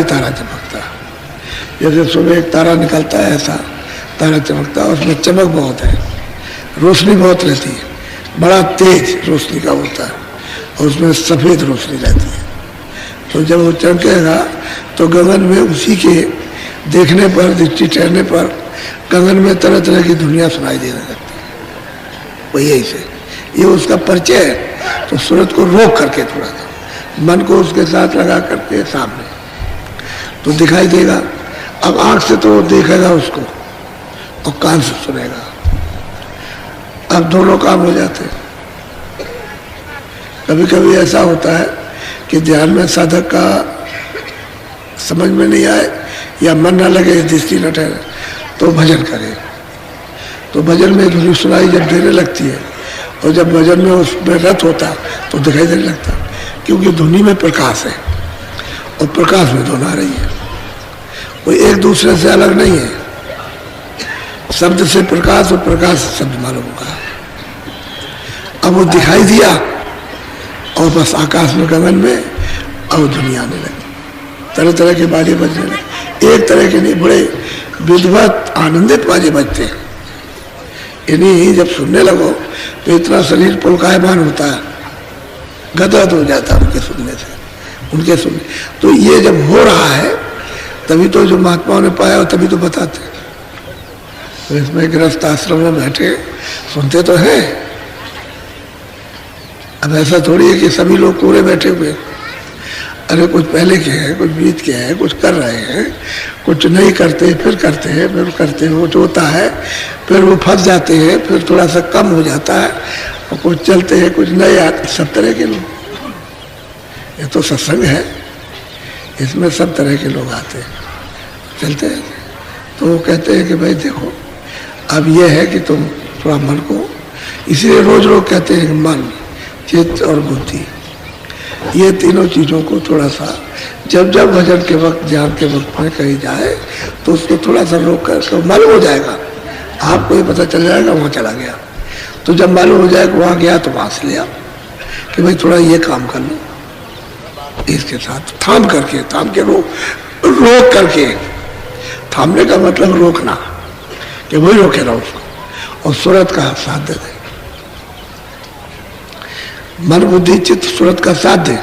तारा चमकता है। जैसे सुबह एक तारा निकलता है, ऐसा तारा चमकता है। उसमें चमक बहुत है, रोशनी बहुत रहती है, बड़ा तेज रोशनी का होता है और उसमें सफ़ेद रोशनी रहती है। तो जब वो चमकेगा तो गगन में उसी के देखने पर, दृष्टि ठहरने पर गगन में तरह तरह की दुनिया सुनाई देने लगती है। वही ऐसे ये उसका परिचय है। तो सूरत को रोक करके थोड़ा सा मन को उसके साथ लगा करके सामने तो दिखाई देगा। अब आंख से तो देखेगा उसको और कान से सुनेगा। अब दोनों काम हो जाते हैं। कभी कभी ऐसा होता है कि ध्यान में साधक का समझ में नहीं आए या मन न लगे, दृष्टि न ठहरे, तो भजन करे। तो भजन में धुनी सुनाई जब देने लगती है और जब भजन में उसमें रत होता तो दिखाई देने लगता, क्योंकि धुनी में प्रकाश है और प्रकाश में धुन आ रही है। कोई एक दूसरे से अलग नहीं है। शब्द से प्रकाश और प्रकाश से शब्द मालूम होगा। अब वो दिखाई दिया और बस आकाश में, गगन में और दुनिया आने लगी। तरह तरह के बाजे बजने लगे। एक तरह के नहीं, बड़े विद्वत आनंदित बाजे बजते हैं। इन्हीं जब सुनने लगो तो इतना शरीर पुलकायमान होता है, गदगद हो जाता है उनके सुनने से, उनके सुनने। तो ये जब हो रहा है तभी तो जो महात्माओं ने पाया तभी तो बताते। तो इसमें गृहस्थ आश्रम में बैठे सुनते तो हैं। अब ऐसा थोड़ी है कि सभी लोग पूरे बैठे हुए। अरे कुछ पहले के हैं, कुछ बीत के हैं, कुछ कर रहे हैं, कुछ नहीं करते, फिर करते हैं, फिर करते हैं, कुछ होता है, फिर वो फंस जाते हैं, फिर थोड़ा सा कम हो जाता है, और कुछ चलते हैं, कुछ नहीं आते। सब तरह के लोग। ये तो सत्संग है, इसमें सब तरह के लोग आते हैं, चलते हैं। तो वो कहते हैं कि भाई देखो, अब ये है कि तुम थोड़ा मन को, इसलिए रोज लोग कहते हैं कि मन, चित्त और बुद्धि, ये तीनों चीज़ों को थोड़ा सा जब जब भजन के वक्त, ध्यान के वक्त में कहीं जाए तो उसको थोड़ा सा रोक कर मालूम हो जाएगा। आपको ये पता चल जाएगा वहाँ चला गया। तो जब मालूम हो जाएगा वहाँ गया तो वहाँ से लिया कि भाई थोड़ा ये काम कर लो, इसके साथ थाम के रोक करके। थामने का मतलब रोकना, कि वही रोके ना उसको, और सूरत का साथ दे दे। मन बुद्धि चित्त सूरत का साथ दे,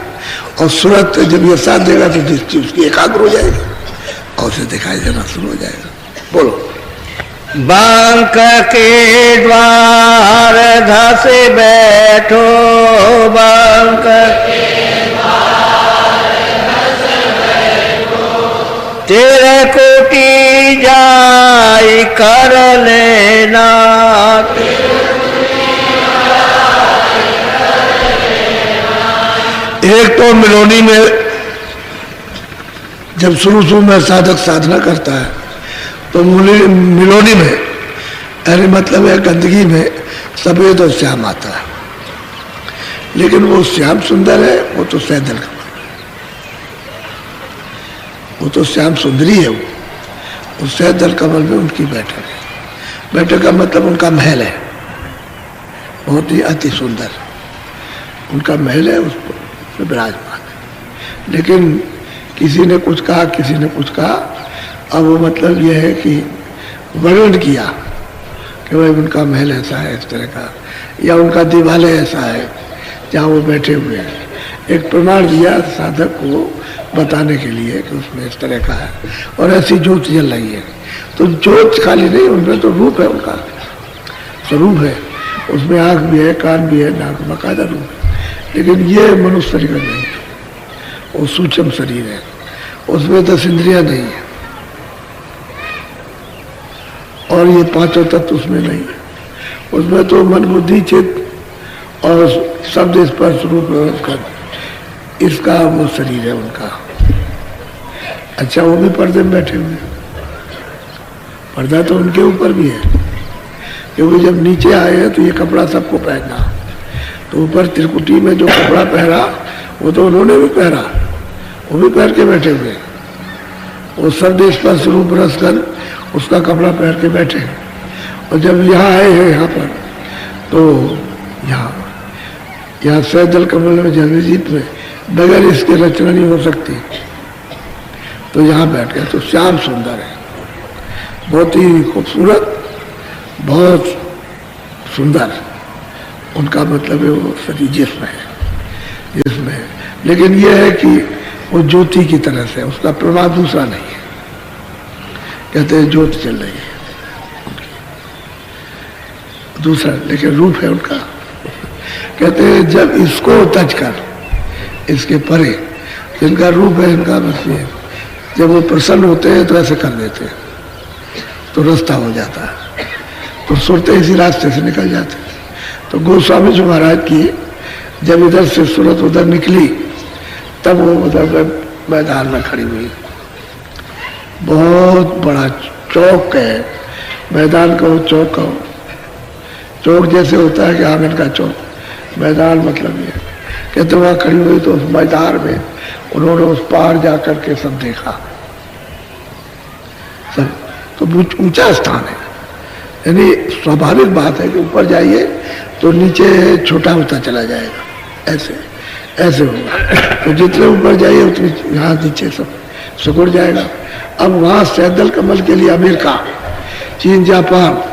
और सूरत जब ये साथ देगा तो दृष्टि उसकी एकाग्र हो जाएगी और उसे दिखाई देना शुरू हो जाएगा। बोलो। बांक के द्वार धसे बैठो, बांक के द्वार धसे बैठो, तेरे कोटि जाय कर लेना। एक तो मिलोनी में जब शुरू में साधक साधना करता है तो मिलोनी में, अरे मतलब है गंदगी में सफेद और श्याम आता है। लेकिन वो श्याम सुंदर है, वो तो सैदल का, वो तो श्याम सुंदरी है। वो सैदल कमल में उनकी बैठक है। बैठक का मतलब उनका महल है, बहुत ही अति सुंदर उनका महल है, उस पर विराजमान है। लेकिन किसी ने कुछ कहा, किसी ने कुछ कहा। अब वो मतलब ये है कि वर्णन किया कि भाई उनका महल ऐसा है, इस तरह का, या उनका दिवालय ऐसा है जहाँ वो बैठे हुए हैं। एक प्रमाण दिया साधक को बताने के लिए कि उसमें इस तरह का है और ऐसी ज्योत जल रही है। तो ज्योत खाली नहीं, उनमें तो रूप है, उनका स्वरूप है। उसमें आँख भी है, कान भी है, नाक, बाकायदा रूप है। लेकिन ये मनुष्य शरीर नहीं है, वो सूक्ष्म शरीर है, उसमें 10 इंद्रियां नहीं है और ये पांचों तत्व उसमें नहीं है। उसमें तो मन बुद्धि चित्त और शब्द स्पर्श रूप का, इसका वो शरीर है उनका। अच्छा, वो भी पर्दे में बैठे हुए हैं। पर्दा तो उनके ऊपर भी है, क्योंकि जब नीचे आए हैं तो ये कपड़ा सबको पहनना। तो ऊपर त्रिकुटी में जो कपड़ा पहना वो तो उन्होंने भी पहना, वो भी पहन के बैठे हुए। वो शब्द स्पर्श रूप रसगंध उसका कपड़ा पहन के बैठे। और जब यहाँ आए हैं यहाँ पर, तो यहाँ सैदल कमल में जगजीत में बगैर इसके रचना नहीं हो सकती। तो यहाँ बैठ गए। तो श्याम सुंदर है, बहुत ही खूबसूरत, बहुत सुंदर, उनका मतलब है वो सती जिस्म है, जिसमें है। लेकिन यह है कि वो ज्योति की तरह से, उसका प्रभाव दूसरा नहीं है। कहते हैं ज्योत चल रही है दूसरा, लेकिन रूप है उनका। कहते हैं जब इसको तज कर, इसके परे जिनका रूप है, इनका बस ये, जब वो प्रसन्न होते हैं तो ऐसे कर देते हैं, तो रास्ता हो जाता है, तो सुरते इसी रास्ते से निकल जाते हैं। तो गोस्वामी जी महाराज की जब इधर से सूरत उधर निकली, तब वो उधर मैदान में खड़ी हुई। बहुत बड़ा चौक है, मैदान का वो चौक का, चौक जैसे होता है कि आंगन का चौक, मैदान मतलब ये। कहते वहाँ खड़ी हुई तो उस मैदान में उन्होंने उस पार जा करके सब देखा, सब। तो ऊंचा स्थान है, यानी स्वाभाविक बात है कि ऊपर जाइए तो नीचे छोटा होता चला जाएगा, ऐसे ऐसे होगा। तो जितने ऊपर जाइए उतने यहाँ नीचे सब सिकुड़ जाएगा। अब वहाँ सैदल कमल के लिए अमेरिका, चीन, जापान,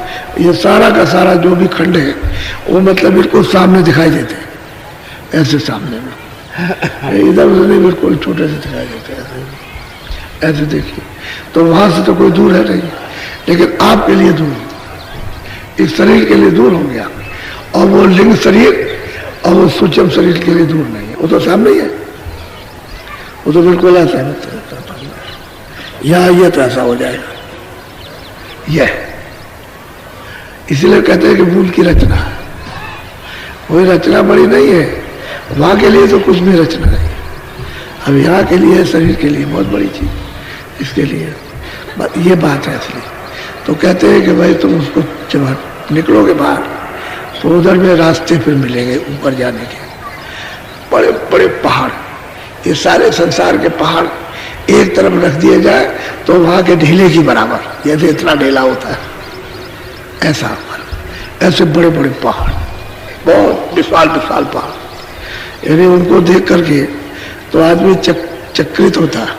ये सारा का सारा जो भी खंड है वो मतलब बिल्कुल सामने दिखाई देते हैं, ऐसे सामने में, इधर उधर नहीं, बिल्कुल छोटे से दिखाई देते हैं, ऐसे देखिए। तो वहाँ से तो कोई दूर है नहीं, लेकिन आपके लिए दूर, इस शरीर के लिए दूर हो गया। और वो लिंग शरीर और वो सूक्ष्म शरीर के लिए दूर नहीं है, वो तो सामने ही है, वो तो बिल्कुल ऐसा है। यहाँ ये तो ऐसा हो जाएगा, यह इसलिए कहते हैं कि मूल की रचना, कोई रचना बड़ी नहीं है, वहाँ के लिए तो कुछ भी रचना नहीं। अब यहाँ के लिए, शरीर के लिए बहुत बड़ी चीज, इसके लिए ये बात है। इसलिए तो कहते हैं कि भाई तुम उसको जब निकलोगे बाहर तो उधर में रास्ते फिर मिलेंगे ऊपर जाने के, बड़े बड़े पहाड़, ये सारे संसार के पहाड़ एक तरफ रख दिए जाए तो वहाँ के ढीले की बराबर, जैसे इतना ढीला होता है ऐसा, ऐसे बड़े बड़े पहाड़, बहुत विशाल विशाल पहाड़, यानी उनको देख करके तो आदमी चक्रित होता है,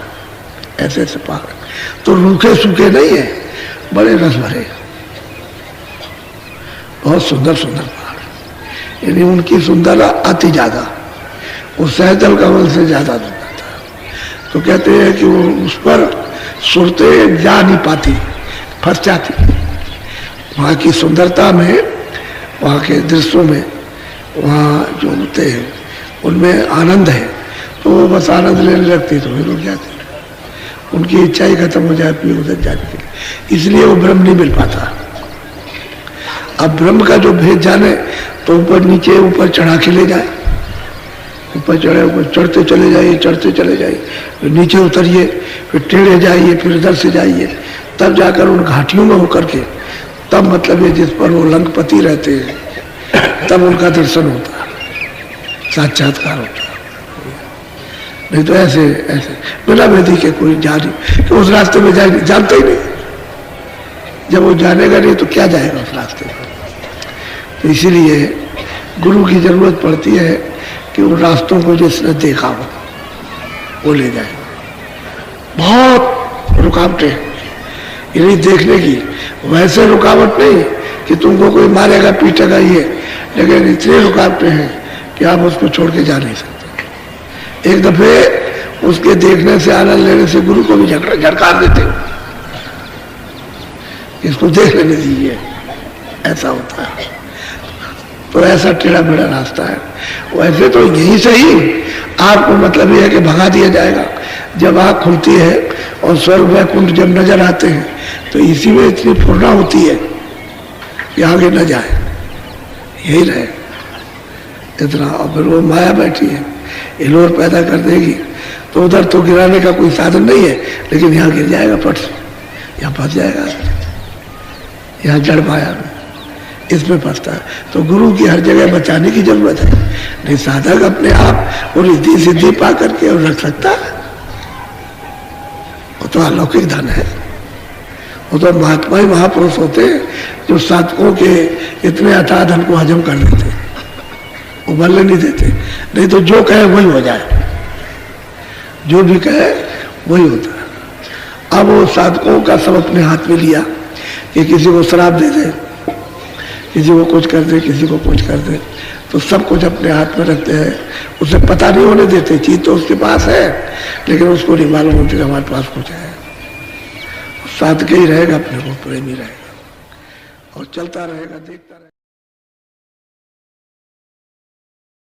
ऐसे ऐसे पहाड़। तो रूखे सूखे नहीं है, बड़े रस भरे, बहुत सुंदर सुंदर पहाड़, यानी उनकी सुंदरता अति ज्यादा, उस सहजल कमल से ज्यादा सुंदर था। तो कहते हैं कि वो उस पर सुरते जा नहीं पाती, फंस जाती। वहाँ की सुंदरता में, वहाँ के दृश्यों में, वहाँ जो होते हैं उनमें आनंद है, तो वो बस आनंद लेने लगती, तो वे रुक जाते, उनकी इच्छा ही खत्म हो जाती है उधर जाने के लिए, इसलिए वो ब्रह्म नहीं मिल पाता। अब ब्रह्म का जो भेद जाने तो ऊपर नीचे, ऊपर चढ़ा के ले जाए, ऊपर चढ़े, ऊपर चढ़ते चले जाइए, चढ़ते चले जाइए, फिर नीचे उतरिए, फिर टेढ़े जाइए, फिर इधर से जाइए, तब जाकर उन घाटियों में होकर के, तब मतलब ये जिस पर वो लंकपति रहते हैं, तब उनका दर्शन होता है, साक्षात्कार होता है। नहीं तो ऐसे ऐसे बिना विधि के कोई जाने, तो उस रास्ते में जानते ही नहीं, जब वो जानेगा नहीं तो क्या जाएगा उस रास्ते में। तो इसीलिए गुरु की जरूरत पड़ती है कि उन रास्तों को जिसने देखा हो वो ले जाए। बहुत रुकावटें इन्हीं देखने की, वैसे रुकावट नहीं कि तुमको कोई मारेगा पीटेगा ये, लेकिन इतनी रुकावटें हैं कि आप उसको छोड़ के जा नहीं सकते। एक दफे उसके देखने से, आनंद लेने से गुरु को भी झटकार देते हो, इसको देख लेने दीजिए, ऐसा होता है। तो ऐसा टेढ़ा मेढ़ा रास्ता है। वैसे तो यहीं से ही आपको मतलब यह है कि भगा दिया जाएगा। जब आँख खुलती है और स्वर्ग वैकुंठ जब नजर आते हैं तो इसी में इतनी पूर्णा होती है कि आगे न जाए, यही रहे इतना। और फिर वो माया बैठी है, हिलोर पैदा कर देगी, तो उधर तो गिराने का कोई साधन नहीं है, लेकिन यहाँ गिर जाएगा फट से, यहाँ फंस जाएगा, यहाँ जड़ माया में, इसमें फंसता है। तो गुरु की हर जगह बचाने की जरूरत है। नहीं साधक अपने आप वो रिद्धि सिद्धि पा करके और रख सकता है, वो तो अलौकिक धन है। वो तो महात्मा ही महापुरुष होते हैं जो साधकों के इतने अथाह धन को हजम कर लेते, उबलने नहीं देते। नहीं तो जो कहे वही हो जाए, जो भी कहे वही होता है, अब वो साधकों का सब अपने हाथ में लिया कि किसी को शराब दे दे, किसी को कुछ कर दे, किसी को कुछ कर दे, तो सब कुछ अपने हाथ में रखते हैं, उसे पता नहीं होने देते। चीज तो उसके पास है लेकिन उसको नहीं मालूम होती कि हमारे पास कुछ है। साधक ही रहेगा, अपने को प्रेमी रहेगा और चलता रहेगा, देखता रहेगा।